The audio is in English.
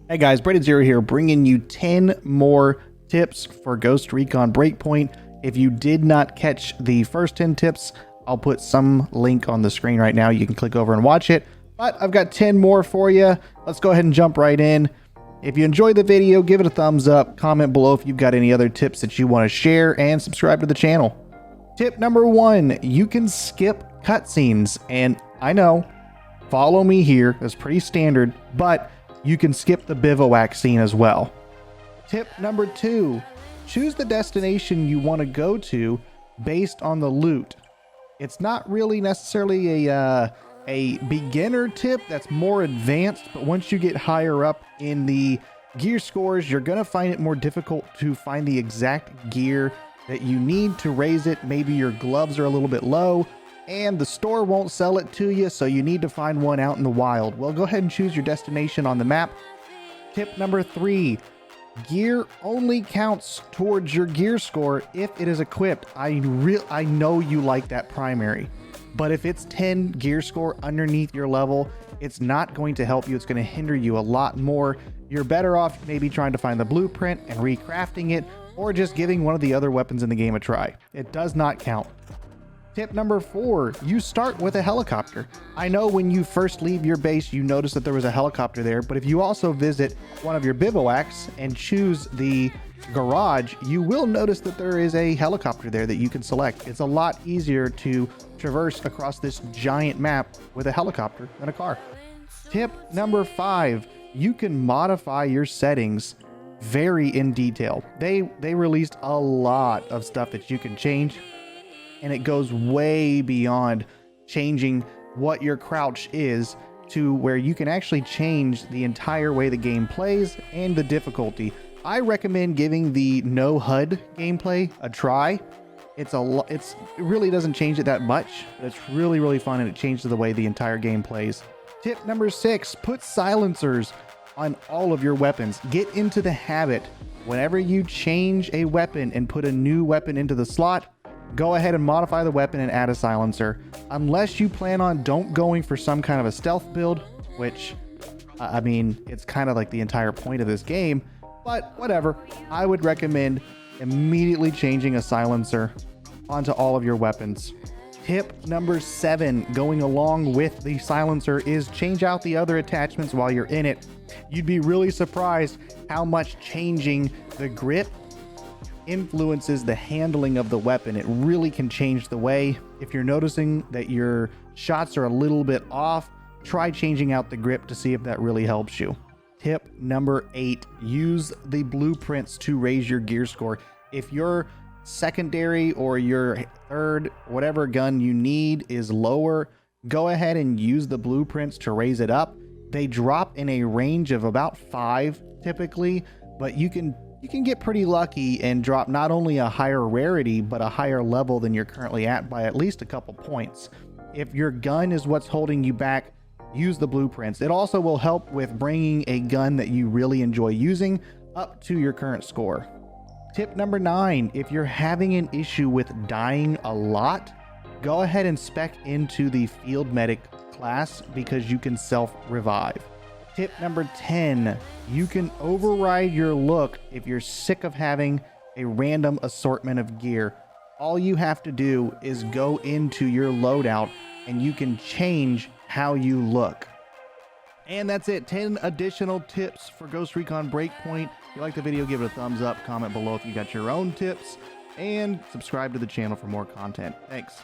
Hey guys, Braided Zero here, bringing you 10 more tips for Ghost Recon Breakpoint. If you did not catch the first 10 tips, I'll put some link on the screen right now. You can click over and watch it. But I've got 10 more for you. Let's go ahead and jump right in. If you enjoyed the video, give it a thumbs up. Comment below if you've got any other tips that you want to share, and subscribe to the channel. Tip number 1, you can skip cutscenes. And I know, follow me here, that's pretty standard, but you can skip the bivouac scene as well. Tip number 2, choose the destination you want to go to based on the loot. It's not really necessarily a beginner tip, that's more advanced, but once you get higher up in the gear scores, you're going to find it more difficult to find the exact gear that you need to raise it. Maybe your gloves are a little bit low, and the store won't sell it to you, so you need to find one out in the wild. Well, go ahead and choose your destination on the map. Tip number 3, gear only counts towards your gear score if it is equipped. I know you like that primary, but if it's 10 gear score underneath your level, it's not going to help you. It's going to hinder you a lot more. You're better off maybe trying to find the blueprint and recrafting it, or just giving one of the other weapons in the game a try. It does not count. Tip number 4, you start with a helicopter. I know when you first leave your base, you notice that there was a helicopter there, but if you also visit one of your bivouacs and choose the garage, you will notice that there is a helicopter there that you can select. It's a lot easier to traverse across this giant map with a helicopter than a car. Tip number 5, you can modify your settings very in detail. They released a lot of stuff that you can change, and it goes way beyond changing what your crouch is to where you can actually change the entire way the game plays and the difficulty. I recommend giving the no HUD gameplay a try. It really doesn't change it that much, but it's really fun, and it changes the way the entire game plays. Tip number 6, put silencers on all of your weapons. Get into the habit, whenever you change a weapon and put a new weapon into the slot, go ahead and modify the weapon and add a silencer. Unless you plan on going for some kind of a stealth build, which, I mean, it's kind of like the entire point of this game, but whatever. I would recommend immediately changing a silencer onto all of your weapons. Tip number 7, going along with the silencer, is change out the other attachments while you're in it. You'd be really surprised how much changing the grip influences the handling of the weapon. It really can change the way. If you're noticing that your shots are a little bit off, try changing out the grip to see if that really helps you. Tip number 8, use the blueprints to raise your gear score. If your secondary or your third, whatever gun you need, is lower, go ahead and use the blueprints to raise it up. They drop in a range of about 5 typically, but you can get pretty lucky and drop not only a higher rarity, but a higher level than you're currently at by at least a couple points. If your gun is what's holding you back, use the blueprints. It also will help with bringing a gun that you really enjoy using up to your current score. Tip number 9, if you're having an issue with dying a lot, go ahead and spec into the field medic class because you can self-revive. Tip number 10, you can override your look if you're sick of having a random assortment of gear. All you have to do is go into your loadout and you can change how you look. And that's it, 10 additional tips for Ghost Recon Breakpoint. If you like the video, give it a thumbs up, comment below if you got your own tips, and subscribe to the channel for more content. Thanks.